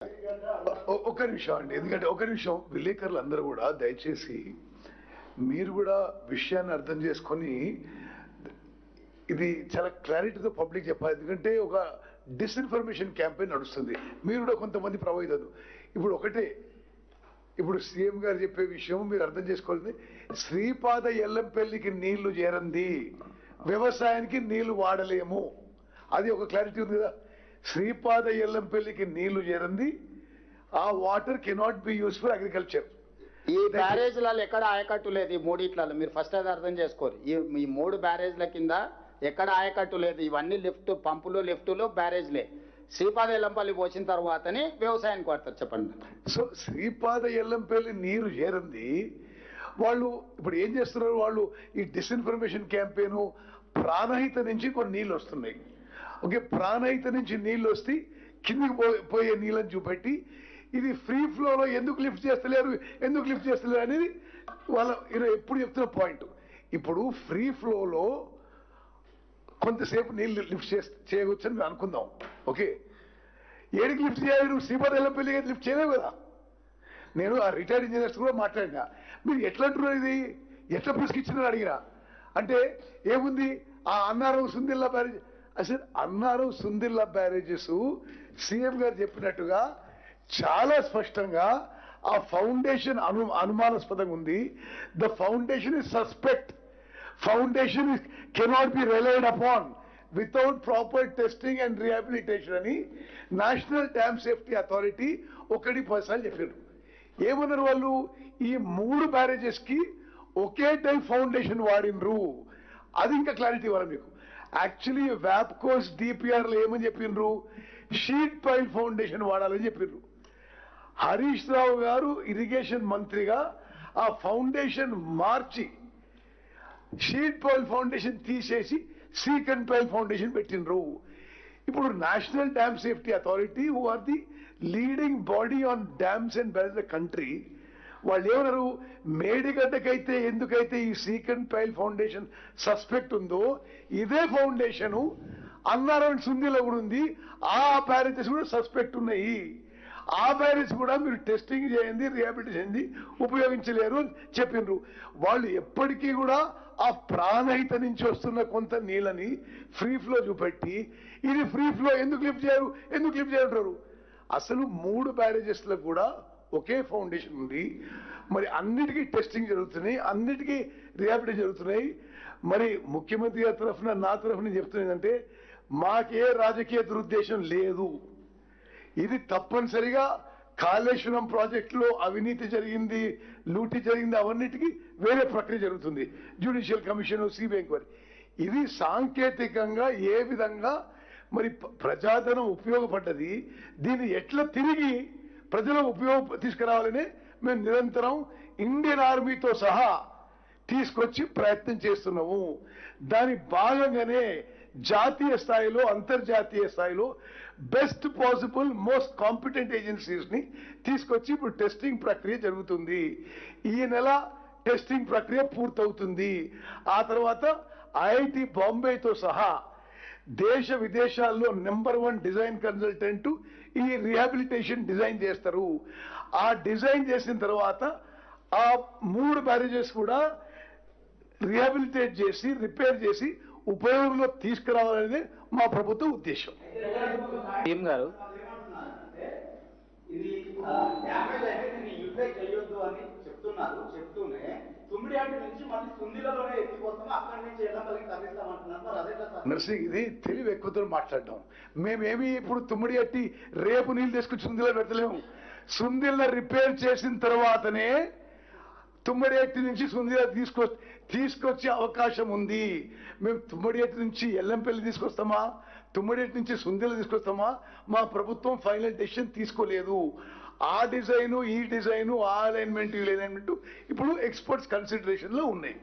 ఒక నిమిషం అండి, ఎందుకంటే ఒక నిమిషం విలేకరులు అందరూ కూడా దయచేసి మీరు కూడా విషయాన్ని అర్థం చేసుకొని ఇది చాలా క్లారిటీతో పబ్లిక్ చెప్పాలి. ఎందుకంటే ఒక డిస్ఇన్ఫర్మేషన్ క్యాంపెయిన్ నడుస్తుంది, మీరు కూడా కొంతమంది ప్రభావితాలు. ఇప్పుడు ఒకటే, ఇప్పుడు సీఎం గారు చెప్పే విషయం మీరు అర్థం చేసుకోవాలి. శ్రీపాద ఎల్లంపల్లికి నీళ్లు చేరంది, వ్యవసాయానికి నీళ్లు వాడలేము, అది ఒక క్లారిటీ ఉంది కదా. శ్రీపాద ఎల్లంపల్లికి నీళ్లు చేరంది, ఆ water cannot be use for agriculture. ఈ బ్యారేజ్లలో ఎక్కడ ఆయకట్టు లేదు. ఈ మూడిట్లలో మీరు ఫస్ట్ అది అర్థం చేసుకోరు. ఈ మూడు బ్యారేజ్ల కింద ఎక్కడ ఆయకట్టు లేదు. ఇవన్నీ లిఫ్ట్ పంపులు, లిఫ్టులు, బ్యారేజ్లే. శ్రీపాద ఎల్లంపల్లి పోసిన తర్వాతనే వ్యవసాయానికి వాడతారు. చెప్పండి. సో శ్రీపాద ఎల్లంపల్లి నీరు చేరంది, వాళ్ళు ఇప్పుడు ఏం చేస్తున్నారు, వాళ్ళు ఈ డిస్ఇన్ఫర్మేషన్ క్యాంపెయిన్ ప్రాణహిత నుంచి కొన్ని నీళ్ళు వస్తున్నాయి. ఓకే, ప్రాణహిత నుంచి నీళ్ళు వస్తే కిందికి పోయే నీళ్ళని చూపెట్టి ఇది ఫ్రీ ఫ్లోలో ఎందుకు లిఫ్ట్ చేస్తలేరు అనేది వాళ్ళ ఎప్పుడు చెప్తున్న పాయింట్. ఇప్పుడు ఫ్రీ ఫ్లోలో కొంతసేపు నీళ్ళు లిఫ్ట్ చేయవచ్చు అని మేము అనుకుందాం. ఓకే, ఏడికి లిఫ్ట్ చేయాలి? నువ్వు శ్రీపాద ఎల్లంపల్లి లిఫ్ట్ చేయలేవు కదా. నేను ఆ రిటైర్డ్ ఇంజనీర్స్ కూడా మాట్లాడినా, మీరు ఎట్లా అంటున్నారు, ఇది ఎట్లా పురుస్కిచ్చినారు అడిగినా. అంటే ఏముంది, ఆ అన్నారం సుందిల్లా బ్యారేజ్, అసలు అన్నారం సుందిల్లా బ్యారేజెస్ సీఎం గారు చెప్పినట్టుగా చాలా స్పష్టంగా ఆ ఫౌండేషన్ అనుమానాస్పదంగా ఉంది. The foundation is suspect, foundation cannot be relied upon without proper testing and rehabilitation అని నేషనల్ డ్యామ్ సేఫ్టీ అథారిటీ 1 చెప్పారు. ఏమన్నారు వాళ్ళు, ఈ 3 బ్యారేజెస్ కి ఒకే టైం ఫౌండేషన్ వాడినరు. అది ఇంకా క్లారిటీ ఇవ్వాలి మీకు. యాక్చువల్లీ వ్యాప్కోస్ డిపిఆర్లో ఏమని చెప్పిండ్రు, షీట్ పైల్ ఫౌండేషన్ వాడాలని చెప్పిండ్రు. హరీష్ రావు గారు ఇరిగేషన్ మంత్రిగా ఆ ఫౌండేషన్ మార్చి షీట్ పైల్ ఫౌండేషన్ తీసేసి సీకన్ పైల్ ఫౌండేషన్ పెట్టినరు. ఇప్పుడు national dam safety authority, who are the leading body on dams and barrage the country, వాళ్ళు ఏమన్నారు, మేడిగడ్డకైతే ఎందుకైతే ఈ సీకన్ పైల్ ఫౌండేషన్ సస్పెక్ట్ ఉందో ఇదే ఫౌండేషన్ అన్నారం సుందిలో కూడా ఉంది, ఆ బ్యారేజెస్ కూడా సస్పెక్ట్ ఉన్నాయి. ఆ బ్యారేజ్ కూడా మీరు టెస్టింగ్ చేయండి, రిహాబిలిటేషన్ ఉపయోగించలేరు అని చెప్పినారు. వాళ్ళు ఎప్పటికీ కూడా ఆ ప్రాణహిత నుంచి వస్తున్న కొంత నీళ్ళని ఫ్రీ ఫ్లో చూపెట్టి ఇది ఫ్రీ ఫ్లో ఎందుకు లిఫ్ట్ చేయరు. అసలు 3 బ్యారేజెస్లో కూడా ఒకే ఫౌండేషన్ ఉంది. మరి అన్నిటికీ టెస్టింగ్ జరుగుతున్నాయి, అన్నిటికీ రిహాబిలిటేషన్ జరుగుతున్నాయి. మరి ముఖ్యమంత్రి గారి తరఫున నా తరఫున చెప్తున్నదంటే మాకే రాజకీయ దురుద్దేశం లేదు. ఇది తప్పనిసరిగా కాళేశ్వరం ప్రాజెక్టులో అవినీతి జరిగింది, లూటీ జరిగింది, అవన్నిటికీ వేరే ప్రక్రియ జరుగుతుంది, జ్యుడిషియల్ కమిషన్, సిబిఐ ఎంక్వైరీ. ఇది సాంకేతికంగా ఏ విధంగా మరి ప్రజాధనం ఉపయోగపడ్డది, దీన్ని ఎట్లా తిరిగి ప్రజలకు తీసుకురావాలని మేము నిరంతరం ఇండియన్ ఆర్మీతో సహా తీసుకొచ్చి ప్రయత్నం చేస్తున్నాము. దాని భాగంగానే జాతీయ స్థాయిలో, అంతర్జాతీయ స్థాయిలో best possible most competent agencies ని తీసుకొచ్చి ఇప్పుడు టెస్టింగ్ ప్రక్రియ జరుగుతుంది. ఈ నెల టెస్టింగ్ ప్రక్రియ పూర్తవుతుంది. ఆ తర్వాత ఐఐటి బాంబేతో సహా దేశ విదేశాల్లో నెంబర్ 1 డిజైన్ కన్సల్టెంట్ ఈ రిహాబిలిటేషన్ డిజైన్ చేస్తారు. ఆ డిజైన్ చేసిన తర్వాత ఆ 3 బ్యారేజెస్ కూడా రిహాబిలిటేట్ చేసి, రిపేర్ చేసి ఉపయోగంలో తీసుకురావాలనేది మా ప్రభుత్వ ఉద్దేశం. టీం గారు ఇది డ్యామేజ్ అయితే దీన్ని యూటిలైజ్ చేయొద్దు అని చెప్తూనే తుమ్మిడియాటి నుంచి మళ్ళీ సుందిలలోనే ఎత్తిపోతాము, అక్కడి నుంచి ఎల్లంపల్లికి తరలిస్తామంటున్నారు. మరి అదే నర్సింగ్, ఇది తెలివి ఎక్కువతో మాట్లాడడం. మేమేమి ఇప్పుడు తుమ్మిడియట్టి రేపు నీళ్ళు తీసుకొచ్చి సుందిలో పెడతలేము. సుందిల్లో రిపేర్ చేసిన తర్వాతనే తుమ్మడియట్టి నుంచి సుందిలో తీసుకొచ్చే అవకాశం ఉంది. మేము తుమ్మడియట్టి నుంచి ఎల్లంపల్లి తీసుకొస్తామా, తుమ్మడియట్టి నుంచి సుందిలో తీసుకొస్తామా, మా ప్రభుత్వం ఫైనల్ డెసిషన్ తీసుకోలేదు. ఆ డిజైను, ఈ డిజైను, ఆ అలైన్మెంట్, ఈ అలైన్మెంట్ ఇప్పుడు ఎక్స్పర్ట్స్ కన్సిడరేషన్ లో ఉన్నాయి.